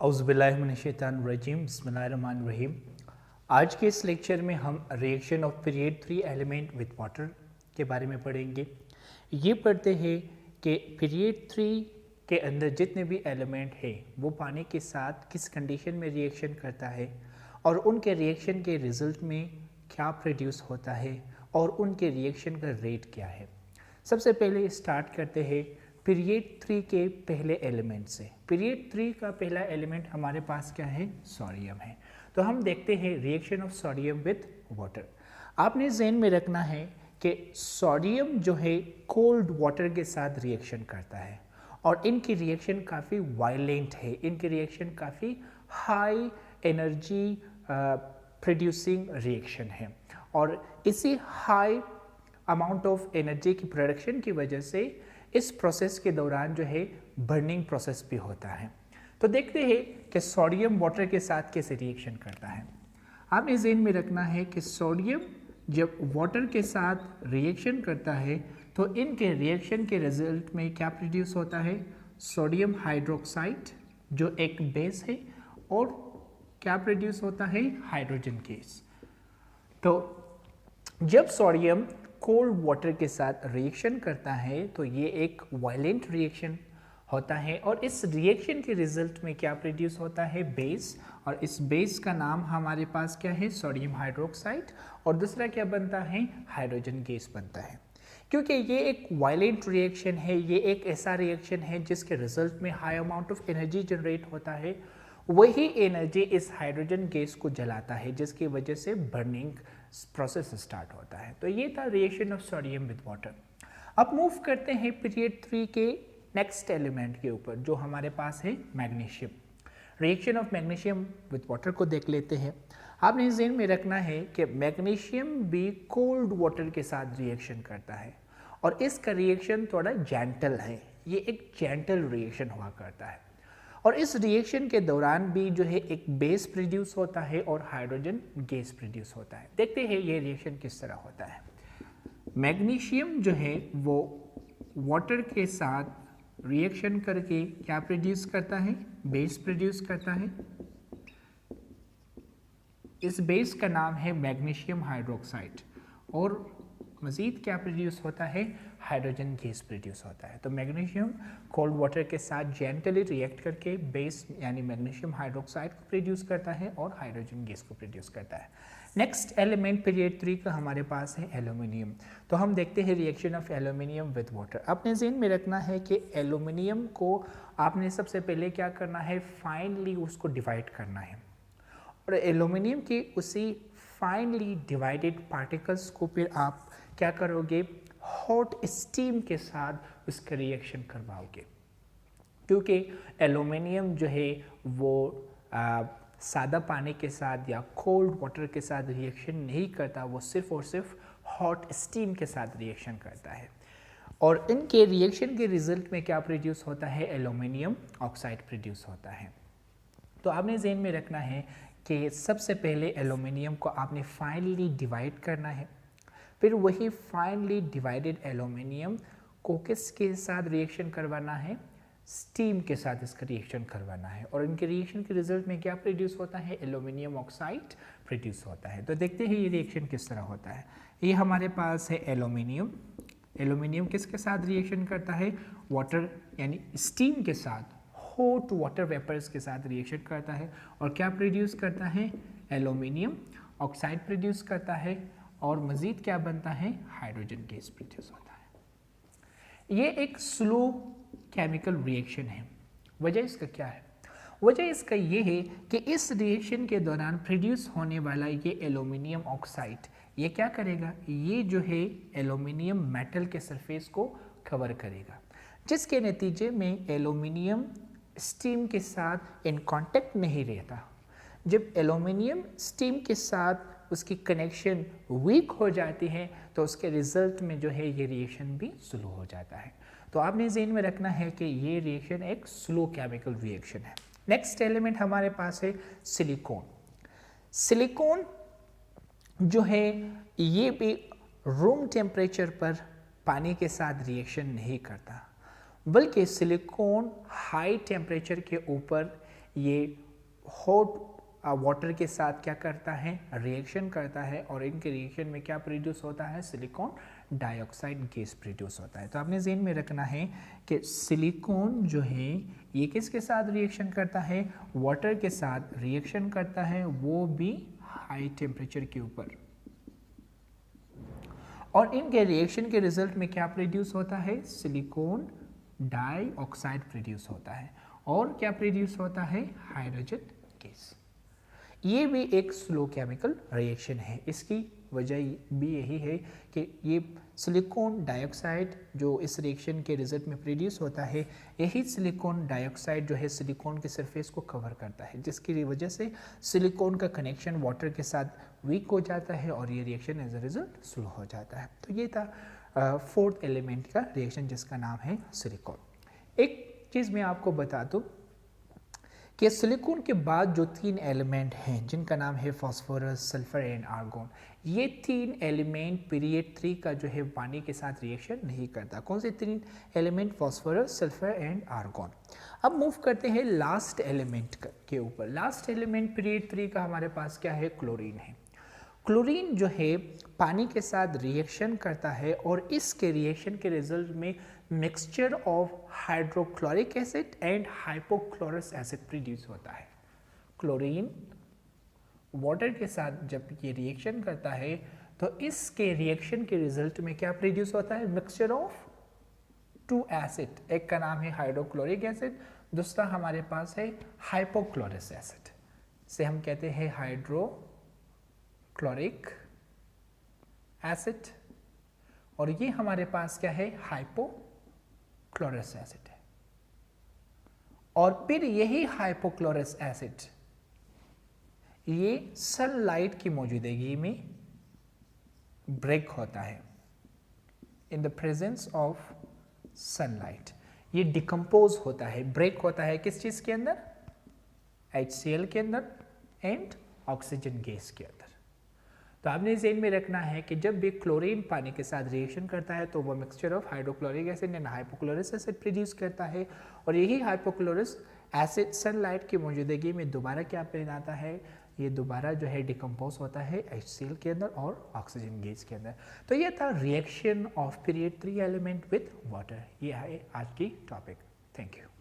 औज़ुबिल्लाहिमिनश्शैतानिर्रजीम बिस्मिल्लाहिर्रहमानिर्रहीम। आज के इस लेक्चर में हम reaction of period 3 element with water के बारे में पढ़ेंगे। ये पढ़ते हैं कि पीरियड 3 के अंदर जितने भी एलिमेंट हैं वो पानी के साथ किस कंडीशन में रिएक्शन करता है और उनके रिएक्शन के रिजल्ट में क्या प्रोड्यूस होता है और उनके रिएक्शन का रेट क्या है। सबसे पहले स्टार्ट करते हैं पीरियड 3 के पहले एलिमेंट से। पीरियड 3 का पहला एलिमेंट हमारे पास क्या है? सोडियम है। तो हम देखते हैं reaction of sodium with water. आपने ज़हन में रखना है कि सोडियम जो है कोल्ड वाटर के साथ रिएक्शन करता है और इनकी रिएक्शन काफ़ी वायलेंट है, इनकी रिएक्शन काफ़ी हाई एनर्जी प्रोड्यूसिंग रिएक्शन है और इसी हाई अमाउंट ऑफ एनर्जी की प्रोडक्शन की वजह से इस प्रोसेस के दौरान जो है बर्निंग प्रोसेस भी होता है। तो देखते हैं कि सोडियम वाटर के साथ कैसे रिएक्शन करता है। आपने ज़हन में रखना है कि सोडियम जब वाटर के साथ रिएक्शन करता है तो इनके रिएक्शन के रिजल्ट में क्या प्रोड्यूस होता है? सोडियम हाइड्रोक्साइड जो एक बेस है और क्या प्रोड्यूस होता है? Hydrogen gas. तो जब सोडियम कोल्ड वाटर के साथ रिएक्शन करता है तो ये एक वायलेंट रिएक्शन होता है और इस रिएक्शन के रिजल्ट में क्या प्रोड्यूस होता है? बेस। और इस बेस का नाम हमारे पास क्या है? Sodium hydroxide. और दूसरा क्या बनता है? हाइड्रोजन गैस बनता है। क्योंकि ये एक वायलेंट रिएक्शन है, ये एक ऐसा रिएक्शन है जिसके रिजल्ट में high amount of energy generate होता है, वही एनर्जी इस हाइड्रोजन गैस को जलाता है जिसकी वजह से बर्निंग प्रोसेस स्टार्ट होता है। तो ये था reaction of sodium with water. अब मूव करते हैं पीरियड 3 के नेक्स्ट एलिमेंट के ऊपर जो हमारे पास है magnesium. Reaction of magnesium with water को देख लेते हैं। आपने ज़हन में रखना है कि मैग्नीशियम भी कोल्ड वाटर के साथ रिएक्शन करता है और इसका रिएक्शन थोड़ा जेंटल है, ये एक जेंटल रिएक्शन हुआ करता है और इस रिएक्शन के दौरान भी जो है एक बेस प्रोड्यूस होता है और हाइड्रोजन गैस प्रोड्यूस होता है। देखते हैं ये रिएक्शन किस तरह होता है। मैग्नीशियम जो है वो वाटर के साथ रिएक्शन करके क्या प्रोड्यूस करता है? बेस प्रोड्यूस करता है। इस बेस का नाम है मैग्नीशियम हाइड्रोक्साइड और मज़ीद क्या प्रोड्यूस होता है? हाइड्रोजन गैस प्रोड्यूस होता है। तो मैग्नीशियम कोल्ड वाटर के साथ जेंटली रिएक्ट करके बेस यानी मैग्नीशियम हाइड्रोक्साइड को प्रोड्यूस करता है और हाइड्रोजन गैस को प्रोड्यूस करता है। नेक्स्ट एलिमेंट पीरियड 3 का हमारे पास है एल्यूमिनियम। तो हम देखते हैं reaction of aluminium with water. अपने ज़हन में रखना है कि एल्यूमिनियम को आपने सबसे पहले क्या करना है? फाइनली उसको डिवाइड करना है और एल्यूमिनियम के उसी फाइनली डिवाइडेड पार्टिकल्स को फिर आप क्या करोगे? हॉट स्टीम के साथ उसका रिएक्शन करवाओगे, क्योंकि एल्यूमिनियम जो है वो सादा पानी के साथ या कोल्ड वाटर के साथ रिएक्शन नहीं करता, वो सिर्फ और सिर्फ हॉट स्टीम के साथ रिएक्शन करता है और इनके रिएक्शन के रिजल्ट में क्या प्रोड्यूस होता है? एल्यूमिनियम ऑक्साइड प्रोड्यूस होता है। तो आपने ज़हन में रखना है कि सबसे पहले एल्यूमिनियम को आपने फाइनली डिवाइड करना है, फिर वही फाइनली डिवाइडेड एल्यूमिनियम को किसके साथ रिएक्शन करवाना है? स्टीम के साथ इसका रिएक्शन करवाना है और इनके रिएक्शन के रिजल्ट में क्या प्रोड्यूस होता है? एल्यूमिनियम ऑक्साइड प्रोड्यूस होता है। तो देखते हैं ये रिएक्शन किस तरह होता है। ये हमारे पास है एल्यूमिनियम। एल्यूमिनियम किसके साथ रिएक्शन करता है? वाटर यानी स्टीम के साथ, हॉट वाटर वेपर्स के साथ रिएक्शन करता है और क्या प्रोड्यूस करता है? एल्यूमिनियम ऑक्साइड प्रोड्यूस करता है और मज़ीद क्या बनता है? हाइड्रोजन गैस प्रोड्यूस होता है। ये एक स्लो केमिकल रिएक्शन है। वजह इसका क्या है? वजह इसका ये है कि इस रिएक्शन के दौरान प्रोड्यूस होने वाला ये एल्यूमिनियम ऑक्साइड ये क्या करेगा? ये जो है एल्यूमिनियम मेटल के सरफेस को कवर करेगा, जिसके नतीजे में एल्यूमिनियम स्टीम के साथ इन कांटेक्ट नहीं रहता। जब एल्यूमिनियम स्टीम के साथ उसकी कनेक्शन वीक हो जाती है तो उसके रिजल्ट में जो है ये रिएक्शन भी स्लो हो जाता है। तो आपने ज़हन में रखना है कि ये रिएक्शन एक स्लो केमिकल रिएक्शन है। नेक्स्ट एलिमेंट हमारे पास है सिलिकॉन। सिलिकॉन जो है ये भी रूम टेम्परेचर पर पानी के साथ रिएक्शन नहीं करता, बल्कि सिलिकॉन हाई टेम्परेचर के ऊपर ये हॉट वाटर के साथ क्या करता है, रिएक्शन करता है, और इनके रिएक्शन में क्या प्रोड्यूस होता है, सिलिकॉन डाइऑक्साइड गैस प्रोड्यूस होता है। तो आपने ज़हन में रखना है कि सिलिकॉन जो है ये किसके साथ रिएक्शन करता है, वाटर के साथ रिएक्शन करता है, वो भी हाई टेम्परेचर के ऊपर, और इनके रिएक्शन के रिजल्ट में क्या प्रोड्यूस होता है, सिलिकॉन डाइऑक्साइड प्रोड्यूस होता है, और क्या प्रोड्यूस होता है, हाइड्रोजन गैस। ये भी एक स्लो केमिकल रिएक्शन है। इसकी वजह भी यही है कि ये सिलिकॉन डाइऑक्साइड जो इस रिएक्शन के रिजल्ट में प्रोड्यूस होता है, यही सिलिकॉन डाइऑक्साइड जो है सिलिकॉन के सरफेस को कवर करता है, जिसकी वजह से सिलिकॉन का कनेक्शन वाटर के साथ वीक हो जाता है और ये reaction as a result slow हो जाता है। तो ये था फोर्थ एलिमेंट का रिएक्शन जिसका नाम है सिलिकॉन। एक चीज़ मैं आपको बता दूँ कि सिलिकॉन के बाद जो 3 एलिमेंट हैं जिनका नाम है फास्फोरस, सल्फर एंड आर्गोन, ये 3 एलिमेंट पीरियड 3 का जो है पानी के साथ रिएक्शन नहीं करता। कौन से 3 element, phosphorus, sulphur and argon. अब मूव करते हैं लास्ट एलिमेंट के ऊपर। लास्ट एलिमेंट पीरियड 3 का हमारे पास क्या है, क्लोरीन है। क्लोरीन जो है पानी के साथ रिएक्शन करता है और इसके रिएक्शन के रिजल्ट में mixture of hydrochloric acid and hypochlorous acid produce होता है। क्लोरीन वाटर के साथ जब ये रिएक्शन करता है तो इसके रिएक्शन के रिजल्ट में क्या प्रोड्यूस होता है, मिक्सचर ऑफ 2 एसिड। एक का नाम है हाइड्रोक्लोरिक एसिड, दूसरा हमारे पास है हाइपोक्लोरस एसिड, से हम कहते हैं हाइड्रोक्लोरिक एसिड, और ये हमारे पास क्या है, हाइपोक्लोरस एसिड है। और फिर यही हाइपोक्लोरस एसिड ये सनलाइट की मौजूदगी में ब्रेक होता है। In the presence of sunlight ये डिकम्पोज होता है, ब्रेक होता है किस चीज के अंदर, HCl के अंदर एंड ऑक्सीजन गैस के अंदर। तो आपने ज़हन में रखना है कि जब भी क्लोरीन पानी के साथ रिएक्शन करता है तो वह mixture of hydrochloric acid and hypochlorous acid produce करता है, और यही हाइपोक्लोरस एसिड सनलाइट की मौजूदगी में दोबारा क्या बनाता है, ये दोबारा जो है डिकम्पोज होता है HCl के अंदर और ऑक्सीजन गैस के अंदर। तो ये था reaction of period 3 element with water. ये है आज की टॉपिक। Thank you.